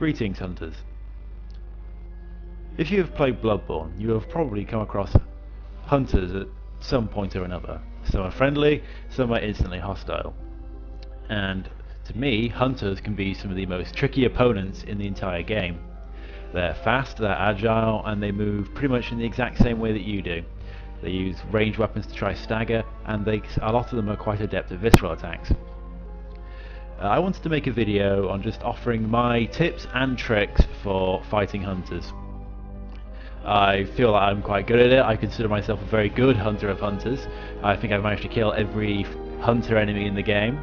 Greetings, hunters. If you have played Bloodborne, you have probably come across hunters at some point or another. Some are friendly, some are instantly hostile. And to me, hunters can be some of the most tricky opponents in the entire game. They're fast, they're agile, and they move pretty much in the exact same way that you do. They use ranged weapons to try stagger, and a lot of them are quite adept at visceral attacks. I wanted to make a video on just offering my tips and tricks for fighting hunters. I feel that I'm quite good at it. I consider myself a very good hunter of hunters. I think I've managed to kill every hunter enemy in the game.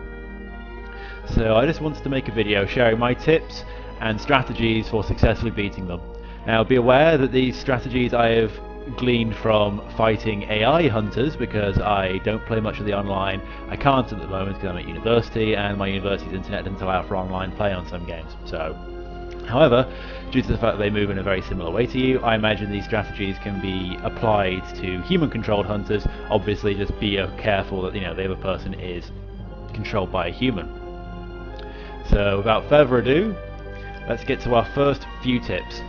So I just wanted to make a video sharing my tips and strategies for successfully beating them. Now be aware that these strategies I have gleaned from fighting AI hunters, because I don't play much of the online. I can't at the moment because I'm at university and my university's internet doesn't allow for online play on some games. So, however, due to the fact that they move in a very similar way to you, I imagine these strategies can be applied to human-controlled hunters. Obviously, just be careful that the other person is controlled by a human. So, without further ado, let's get to our first few tips.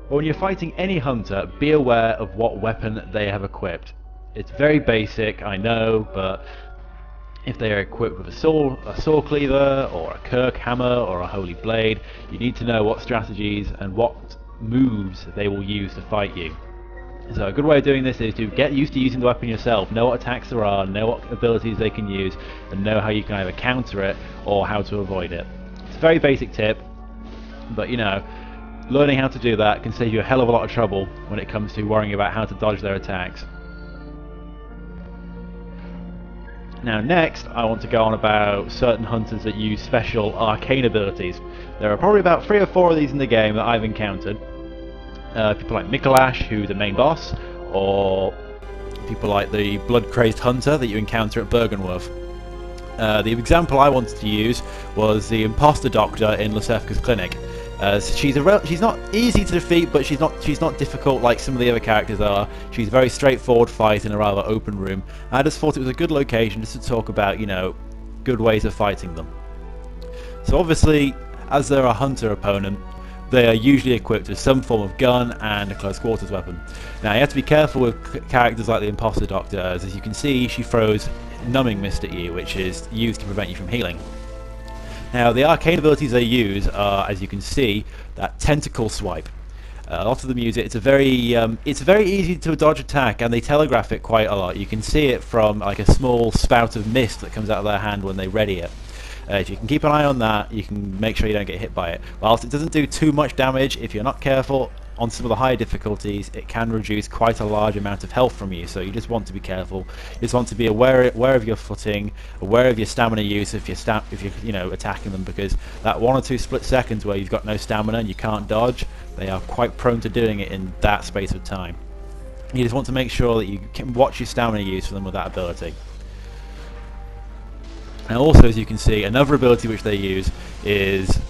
But when you're fighting any hunter, be aware of what weapon they have equipped. It's very basic, I know, but if they are equipped with a saw cleaver, or a Kirk hammer, or a holy blade, you need to know what strategies and what moves they will use to fight you. So a good way of doing this is to get used to using the weapon yourself, know what attacks there are, know what abilities they can use, and know how you can either counter it or how to avoid it. It's a very basic tip, but learning how to do that can save you a hell of a lot of trouble when it comes to worrying about how to dodge their attacks. Now next, I want to go on about certain hunters that use special arcane abilities. There are probably about 3 or 4 of these in the game that I've encountered. People like Mikolash, who's the main boss, or people like the blood-crazed hunter that you encounter at Bergenworth. The example I wanted to use was the imposter doctor in Lusefka's clinic. She's not easy to defeat, but she's not difficult like some of the other characters are. She's a very straightforward fight in a rather open room. I just thought it was a good location just to talk about, good ways of fighting them. So obviously, as they're a hunter opponent, they are usually equipped with some form of gun and a close quarters weapon. Now you have to be careful with characters like the imposter doctor, as you can see, she throws numbing mist at you, which is used to prevent you from healing. Now the arcane abilities they use are, as you can see, that tentacle swipe. A lot of them use it. It's a very easy to dodge attack, and they telegraph it quite a lot. You can see it from like a small spout of mist that comes out of their hand when they ready it. If you can keep an eye on that, you can make sure you don't get hit by it. Whilst it doesn't do too much damage, if you're not careful, on some of the higher difficulties, it can reduce quite a large amount of health from you, so you just want to be careful. You just want to be aware of your footing, aware of your stamina use if you're attacking them, because that 1 or 2 split seconds where you've got no stamina and you can't dodge, they are quite prone to doing it in that space of time. You just want to make sure that you can watch your stamina use for them with that ability. Now also, as you can see, another ability which they use is,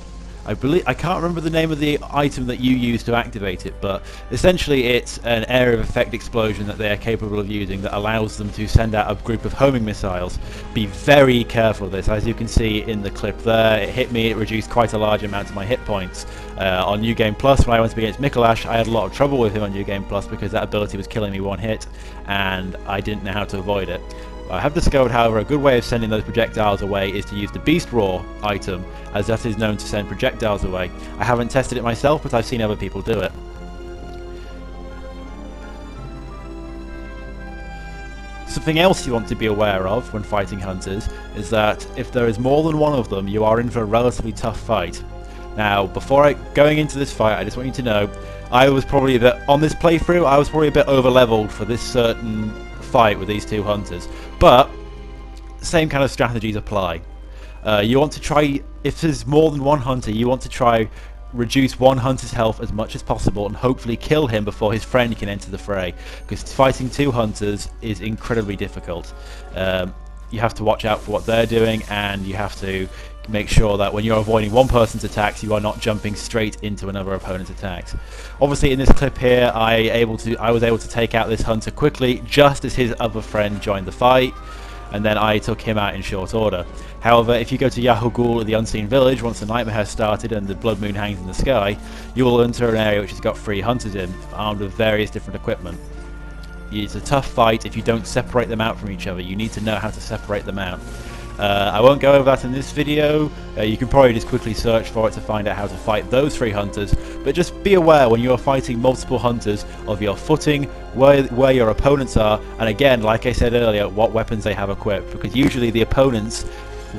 I can't remember the name of the item that you use to activate it, but essentially it's an area of effect explosion that they are capable of using that allows them to send out a group of homing missiles. Be very careful of this. As you can see in the clip there, it hit me, it reduced quite a large amount of my hit points. On New Game Plus, when I went up against Mikolash, I had a lot of trouble with him on New Game Plus because that ability was killing me 1 hit, and I didn't know how to avoid it. I have discovered, however, a good way of sending those projectiles away is to use the Beast Roar item, as that is known to send projectiles away. I haven't tested it myself, but I've seen other people do it. Something else you want to be aware of when fighting hunters is that if there is more than one of them, you are in for a relatively tough fight. Now, before going into this fight, I just want you to know, on this playthrough, I was probably a bit over-leveled for this certain fight with these 2 hunters, but same kind of strategies apply. You want to try, if there's more than 1 hunter, you want to try reduce 1 hunter's health as much as possible and hopefully kill him before his friend can enter the fray, because fighting 2 hunters is incredibly difficult. you have to watch out for what they're doing, and you have to make sure that when you're avoiding one person's attacks, you are not jumping straight into another opponent's attacks. Obviously, in this clip here, I was able to take out this hunter quickly, just as his other friend joined the fight, and then I took him out in short order. However, if you go to Yahoo the Unseen Village, once the nightmare has started and the blood moon hangs in the sky, you will enter an area which has got 3 hunters in, armed with various different equipment. It's a tough fight if you don't separate them out from each other. You need to know how to separate them out. I won't go over that in this video. You can probably just quickly search for it to find out how to fight those 3 hunters, but just be aware when you are fighting multiple hunters of your footing, where your opponents are, and again, like I said earlier, what weapons they have equipped, because usually the opponents,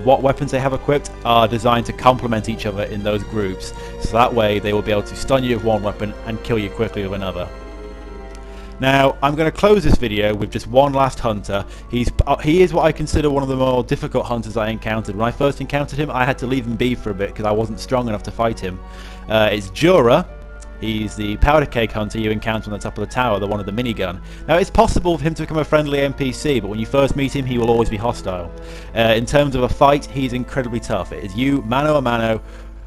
what weapons they have equipped are designed to complement each other in those groups, so that way they will be able to stun you with one weapon and kill you quickly with another. Now, I'm going to close this video with just one last hunter. He is what I consider one of the more difficult hunters I encountered. When I first encountered him, I had to leave him be for a bit because I wasn't strong enough to fight him. It's Jura. He's the powder cake hunter you encounter on the top of the tower, the one with the minigun. Now, it's possible for him to become a friendly NPC, but when you first meet him, he will always be hostile. In terms of a fight, he's incredibly tough. It is you, mano a mano.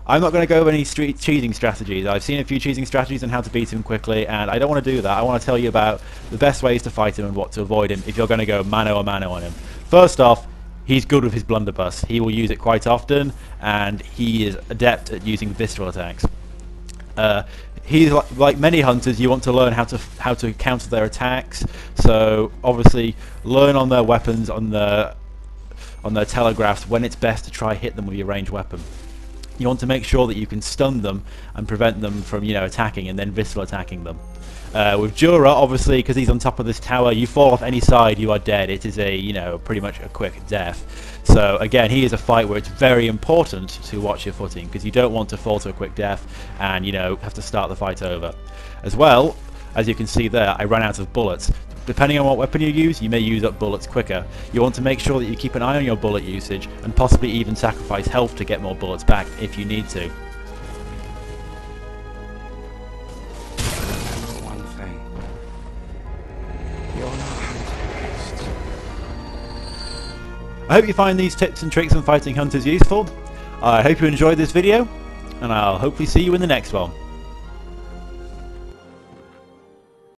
I'm not going to go over any cheating strategies. I've seen a few cheating strategies on how to beat him quickly, and I don't want to do that. I want to tell you about the best ways to fight him and what to avoid him if you're going to go mano a mano on him. First off, he's good with his blunderbuss. He will use it quite often, and he is adept at using visceral attacks. He's like many hunters. You want to learn how to counter their attacks. So obviously, learn on their weapons, on their telegraphs, when it's best to try hit them with your ranged weapon. You want to make sure that you can stun them and prevent them from, attacking and then visceral attacking them. With Jura, obviously, because he's on top of this tower, you fall off any side, you are dead. It is pretty much a quick death. So again, he is a fight where it's very important to watch your footing, because you don't want to fall to a quick death and, have to start the fight over. As well, as you can see there, I ran out of bullets. Depending on what weapon you use, you may use up bullets quicker. You want to make sure that you keep an eye on your bullet usage and possibly even sacrifice health to get more bullets back if you need to. Remember one thing. You're not hunter-based. I hope you find these tips and tricks on fighting hunters useful. I hope you enjoyed this video, and I'll hopefully see you in the next one.